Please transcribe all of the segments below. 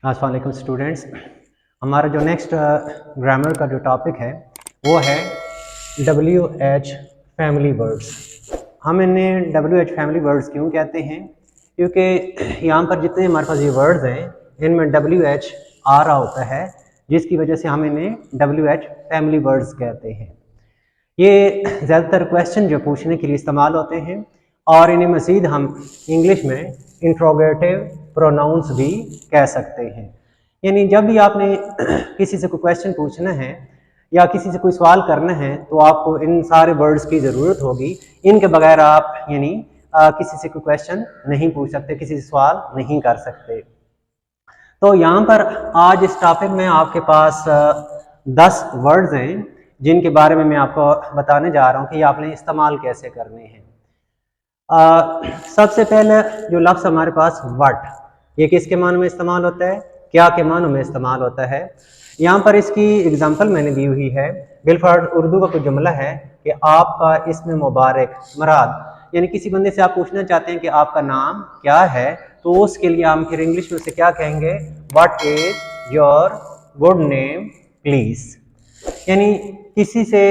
अस्सलाम वालेकुम स्टूडेंट्स। हमारा जो नेक्स्ट ग्रामर का जो टॉपिक है वो है WH फैमिली वर्ड्स। हम इन्हें WH फैमिली वर्ड्स क्यों कहते हैं? क्योंकि यहाँ पर जितने हमारे पास ये वर्ड्स हैं इनमें WH आ रहा होता है, जिसकी वजह से हम इन्हें WH फैमिली वर्ड्स कहते हैं। ये ज़्यादातर क्वेश्चन जो पूछने के लिए इस्तेमाल होते हैं और इन्हें मज़ीद हम इंग्लिश में इंट्रोगेटिव प्रोनाउंस भी कह सकते हैं। यानी जब भी आपने किसी से कोई क्वेश्चन पूछना है या किसी से कोई सवाल करना है तो आपको इन सारे वर्ड्स की ज़रूरत होगी। इनके बगैर आप यानी किसी से कोई क्वेश्चन नहीं पूछ सकते, किसी से सवाल नहीं कर सकते। तो यहाँ पर आज इस टॉपिक में आपके पास 10 वर्ड्स हैं जिनके बारे में मैं आपको बताने जा रहा हूँ कि ये आपने इस्तेमाल कैसे करने हैं। सबसे पहले जो लफ्ज़ हमारे पास व्हाट, ये किसके मानों में इस्तेमाल होता है, क्या के मानों में इस्तेमाल होता है। यहाँ पर इसकी एग्जांपल मैंने दी हुई है। बिलफर्ज उर्दू का कोई जुमला है कि आपका इसमें मुबारक मुराद, यानी किसी बंदे से आप पूछना चाहते हैं कि आपका नाम क्या है, तो उसके लिए हम फिर इंग्लिश में उसे क्या कहेंगे, what is your good name please. यानी किसी से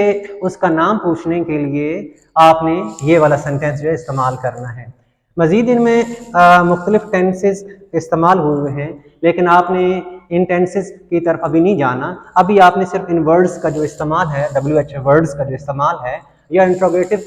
उसका नाम पूछने के लिए आपने ये वाला सेंटेंस जो है इस्तेमाल करना है। मज़ीद इनमें मुख्तलिफ टेंसेस इस्तेमाल हुए हैं, लेकिन आपने इन टेंसेस की तरफ अभी नहीं जाना। अभी आपने सिर्फ इन वर्ड्स का जो इस्तेमाल है, WH वर्ड्स का जो इस्तेमाल है या इंट्रोगेटिव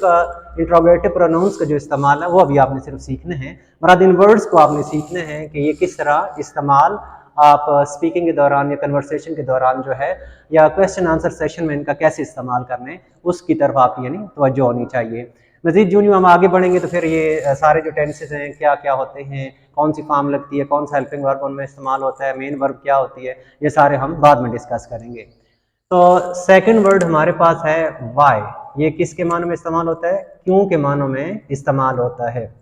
प्रोनाउंस का जो इस्तेमाल है वो अभी आपने सिर्फ सीखना है। मराद इन वर्ड्स को आपने सीखना है कि ये किस तरह इस्तेमाल आप स्पीकिंग के दौरान या कन्वर्सेशन के दौरान जो है या क्वेश्चन आंसर सेशन में इनका कैसे इस्तेमाल करने, उसकी तरफ आप यानी तवज्जो होनी चाहिए। मज़ीद जो हम आगे बढ़ेंगे तो फिर ये सारे जो टेंसेस हैं क्या क्या होते हैं, कौन सी फॉर्म लगती है, कौन सा हेल्पिंग वर्ब उनमें इस्तेमाल होता है, मेन वर्ब क्या होती है, ये सारे हम बाद में डिस्कस करेंगे। तो सेकंड वर्ड हमारे पास है वाई। ये किसके मानों में इस्तेमाल होता है, क्यों के मानों में इस्तेमाल होता है।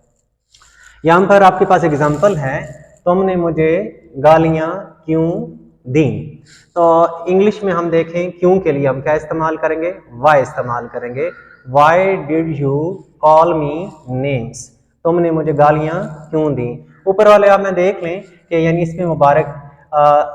यहाँ पर आपके पास एग्जाम्पल है, तुमने मुझे गालियाँ क्यों दी। तो इंग्लिश में हम देखें क्यों के लिए हम क्या इस्तेमाल करेंगे, वाई इस्तेमाल करेंगे। Why did you call me names, तुमने मुझे गालियाँ क्यों दी। ऊपर वाले आप में देख लें कि यानी इसमें मुबारक,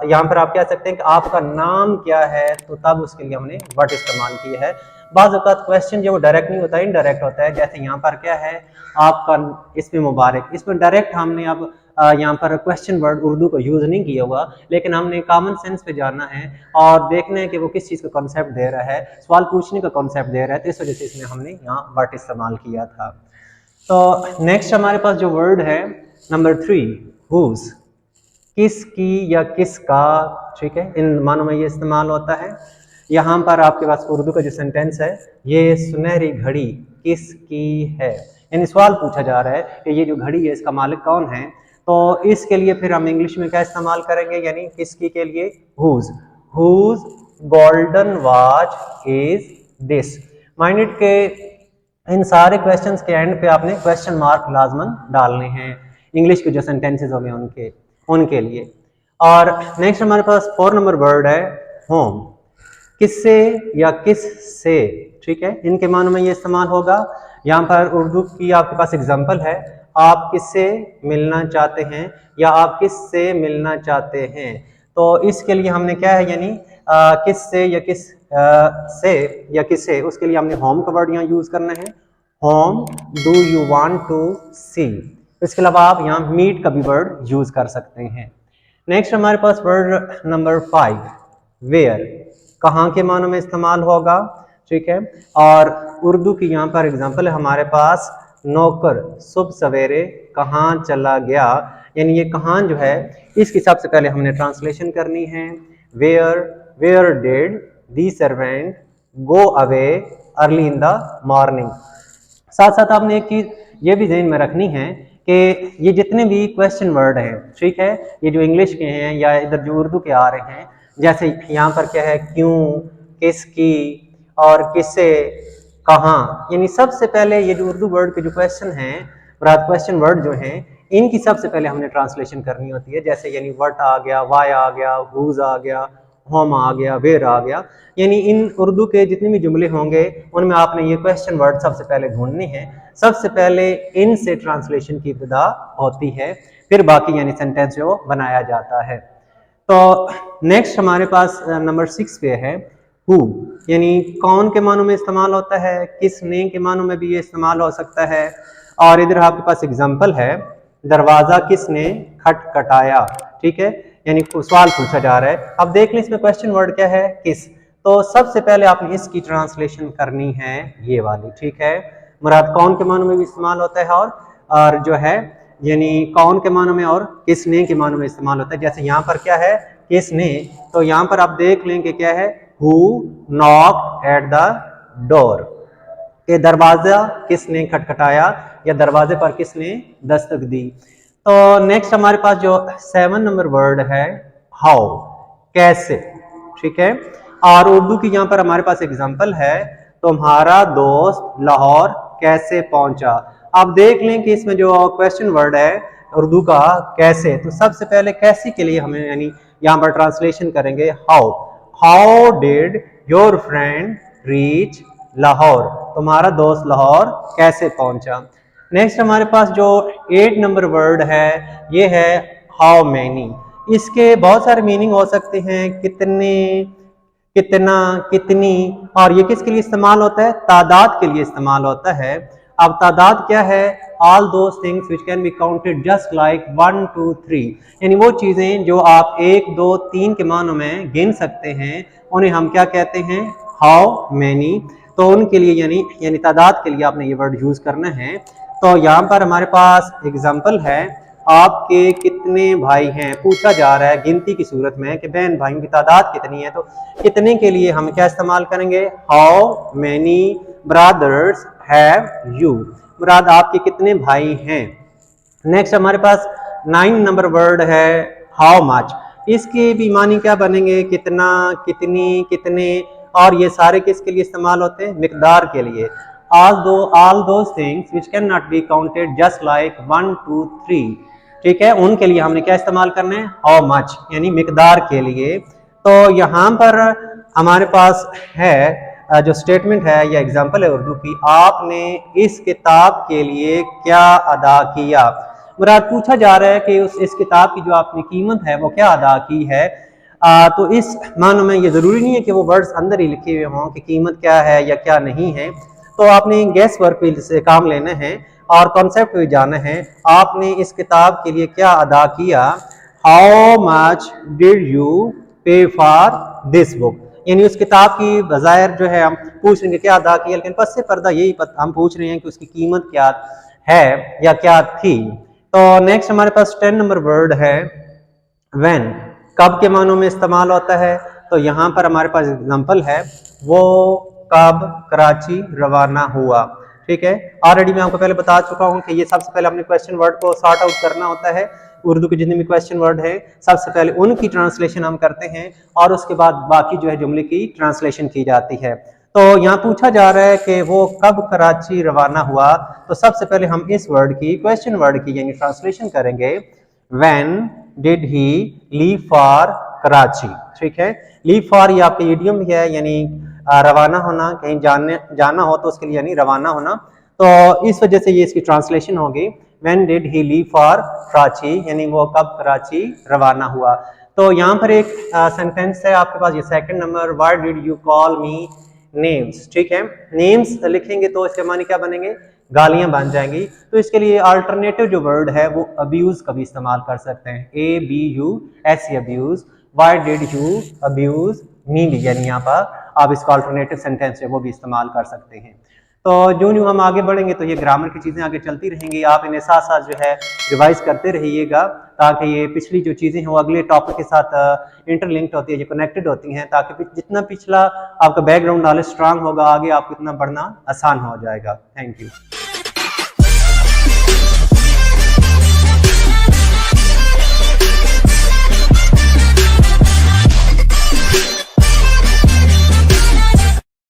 यहाँ पर आप कह सकते हैं कि आपका नाम क्या है, तो तब उसके लिए हमने व्हाट इस्तेमाल किया है। बाज़ औक़ात क्वेश्चन जो वो डायरेक्ट नहीं होता, इनडायरेक्ट होता है। जैसे यहाँ पर क्या है, आपका इसमें मुबारक, इसमें डायरेक्ट हमने अब यहाँ पर क्वेश्चन वर्ड उर्दू को यूज़ नहीं किया हुआ, लेकिन हमने कॉमन सेंस पे जाना है और देखना है कि वो किस चीज़ का कॉन्सेप्ट दे रहा है, सवाल पूछने का कॉन्सेप्ट दे रहा है, तो इस वजह से इसमें हमने यहाँ व्हाट इस्तेमाल किया था। तो नेक्स्ट हमारे पास जो वर्ड है नंबर 3, हुज, किसकी या किसका। ठीक है, इन मानों में ये इस्तेमाल होता है। यहाँ पर आपके पास उर्दू का जो सेंटेंस है, ये सुनहरी घड़ी किसकी है, यानी सवाल पूछा जा रहा है कि ये जो घड़ी है इसका मालिक कौन है। तो इसके लिए फिर हम इंग्लिश में क्या इस्तेमाल करेंगे, यानी किसकी के लिए whose golden watch is this. Mind के इन सारे क्वेश्चंस के एंड पे आपने क्वेश्चन मार्क लाजमन डालने हैं इंग्लिश के जो सेंटेंसेस हो गए उनके लिए। और नेक्स्ट हमारे पास 4 नंबर वर्ड है होम, किससे या किस से। ठीक है, इनके मानों में ये इस्तेमाल होगा। यहाँ पर उर्दू की आपके पास एग्जांपल है, आप किससे मिलना चाहते हैं या आप किससे मिलना चाहते हैं। तो इसके लिए हमने क्या है, यानी किससे या किस से या किससे, उसके लिए हमने होम का वर्ड यहाँ यूज करना है। Whom do you want to see. इसके अलावा आप यहाँ मीट का भी वर्ड यूज कर सकते हैं। नेक्स्ट हमारे पास वर्ड नंबर 5, वेयर, कहाँ के मानों में इस्तेमाल होगा। ठीक है, और उर्दू की यहाँ पर एग्जांपल है हमारे पास, नौकर सुबह सवेरे कहाँ चला गया, यानी ये कहाँ जो है इसकी सबसे पहले हमने ट्रांसलेशन करनी है। Where did the servant go away early in the morning. साथ साथ आपने एक चीज ये भी ध्यान में रखनी है कि ये जितने भी क्वेश्चन वर्ड हैं, ठीक है, ये जो इंग्लिश के हैं या इधर जो उर्दू के आ रहे हैं, जैसे यहाँ पर क्या है, क्यों, किसकी और किससे, कहाँ, यानी सबसे पहले ये जो उर्दू वर्ड के जो क्वेश्चन हैं, क्वेश्चन वर्ड जो हैं, इनकी सबसे पहले हमने ट्रांसलेशन करनी होती है। जैसे यानी व्हाट आ गया, वाई आ गया, हुज आ गया, होम आ गया, वेयर आ गया। यानी इन उर्दू के जितने भी जुमले होंगे उनमें आपने ये क्वेश्चन वर्ड सबसे पहले ढूंढने हैं। सबसे पहले इनसे ट्रांसलेशन की इब्तिदा होती है, फिर बाकी यानी सेंटेंस जो बनाया जाता है। तो नेक्स्ट हमारे पास नंबर 6 पे है हु, यानी कौन के मानों में इस्तेमाल होता है, किसने के मानों में भी ये इस्तेमाल हो सकता है। और इधर आपके पास एग्जांपल है, दरवाजा किसने खटखटाया, ठीक है, यानी सवाल पूछा जा रहा है। अब देख लें इसमें क्वेश्चन वर्ड क्या है, किस। तो सबसे पहले आपने इसकी ट्रांसलेशन करनी है ये वाली, ठीक है। मुराद कौन के मानों में भी इस्तेमाल होता है और जो है यानी कौन के मानों में और किसने के मानों में इस्तेमाल होता है। जैसे यहाँ पर क्या है, किसने, तो यहाँ पर आप देख लें कि क्या है, who knocked at the door, ये दरवाजा किसने खटखटाया या दरवाजे पर किसने दस्तक दी। तो नेक्स्ट हमारे पास जो 7 नंबर वर्ड है हाउ, कैसे, ठीक है। और उर्दू की यहाँ पर हमारे पास एग्जांपल है, तुम्हारा दोस्त लाहौर कैसे पहुंचा। आप देख लें कि इसमें जो क्वेश्चन वर्ड है उर्दू का कैसे, तो सबसे पहले कैसे के लिए हमें यानी यहाँ पर ट्रांसलेशन करेंगे how. How did your friend reach Lahore, तुम्हारा दोस्त लाहौर कैसे पहुंचा। नेक्स्ट हमारे पास जो 8 नंबर वर्ड है ये है हाउ मैनी। इसके बहुत सारे मीनिंग हो सकते हैं, कितने, कितना, कितनी, और ये किसके लिए इस्तेमाल होता है, तादाद के लिए इस्तेमाल होता है। अब तादाद क्या है, all those things which can be counted just like 1 2 3, यानी वो चीजें जो आप 1 2 3 के मानों में गिन सकते हैं उन्हें हम क्या कहते हैं, हाउ मैनी। तो उनके लिए यानी तादाद के लिए आपने ये वर्ड यूज करना है। तो यहाँ पर हमारे पास एग्जाम्पल है, आपके कितने भाई हैं, पूछा जा रहा है गिनती की सूरत में कि बहन भाइयों की तादाद कितनी है। तो कितने के लिए हम क्या इस्तेमाल करेंगे, how many brothers have you, मुराद आपके कितने भाई हैं। नेक्स्ट हमारे पास 9 नंबर वर्ड है हाउ मच। इसके भी मानी क्या बनेंगे, कितना, कितनी, कितने, और ये सारे किसके लिए इस्तेमाल होते हैं, मिकदार के लिए। all those things which cannot be counted just like 1 2 3, ठीक है, उनके लिए हमने क्या इस्तेमाल करना है, हाउ मच, यानी मिकदार के लिए। तो यहाँ पर हमारे पास है जो स्टेटमेंट है या एग्जाम्पल है उर्दू की, आपने इस किताब के लिए क्या अदा किया। मुराद पूछा जा रहा है कि इस किताब की जो आपने कीमत है वो क्या अदा की है। तो इस मानो में ये जरूरी नहीं है कि वो वर्ड्स अंदर ही लिखे हुए हों कि कीमत क्या है या क्या नहीं है। तो आपने गैस वर्क से काम लेना है और कॉन्सेप्ट पे जाना है, आपने इस किताब के लिए क्या अदा किया। हाउ मच डिड यू पे फॉर दिस बुक, यानी उस किताब की बजाय जो है हम पूछ रहे हैं क्या अदा किया, लेकिन पस से पर्दा यही हम पूछ रहे हैं कि उसकी कीमत क्या है या क्या थी। तो नेक्स्ट हमारे पास 10 नंबर वर्ड है व्हेन, कब के मानों में इस्तेमाल होता है। तो यहाँ पर हमारे पास एग्जांपल है, वो कब कराची रवाना हुआ, ठीक है। ऑलरेडी मैं आपको पहले बता चुका हूँ कि ये सबसे पहले अपने क्वेश्चन वर्ड को सॉर्ट आउट करना होता है। उर्दू के जितने भी क्वेश्चन वर्ड है सबसे पहले उनकी ट्रांसलेशन हम करते हैं और उसके बाद बाकी जो है जुमले की ट्रांसलेशन की जाती है। तो यहाँ पूछा जा रहा है कि वो कब कराची रवाना हुआ, तो सबसे पहले हम इस वर्ड की क्वेश्चन वर्ड की यानी ट्रांसलेशन करेंगे, when did he leave for Karachi, ठीक है। लीव फॉर ये आपके इडियम भी है, यानी रवाना होना, कहीं जाना हो तो उसके लिए यानी रवाना होना। तो इस वजह से ये इसकी ट्रांसलेशन होगी, when did he leave for Karachi, यानी वो कब कराची रवाना हुआ। तो यहाँ पर एक सेंटेंस है आपके पास, ये 2nd number, why did you call me names, ठीक है। नेम्स लिखेंगे तो इसके माने क्या बनेंगे, गालियां बन जाएंगी। तो इसके लिए अल्टरनेटिव जो वर्ड है वो अब्यूज का भी इस्तेमाल कर सकते हैं, ABUS abuse, why did you abuse me, यानी यहाँ पर आप इसका अल्टरनेटिव सेंटेंस है वो भी इस्तेमाल कर सकते हैं। तो जो हम आगे बढ़ेंगे तो ये ग्रामर की चीज़ें आगे चलती रहेंगी, आप इन्हें साथ साथ जो है रिवाइज करते रहिएगा ताकि ये पिछली जो चीज़ें हैं वो अगले टॉपिक के साथ इंटरलिंक्ड होती है, ये कनेक्टेड होती हैं, ताकि जितना पिछला आपका बैकग्राउंड नॉलेज स्ट्रांग होगा आगे आपको इतना बढ़ना आसान हो जाएगा। Thank you.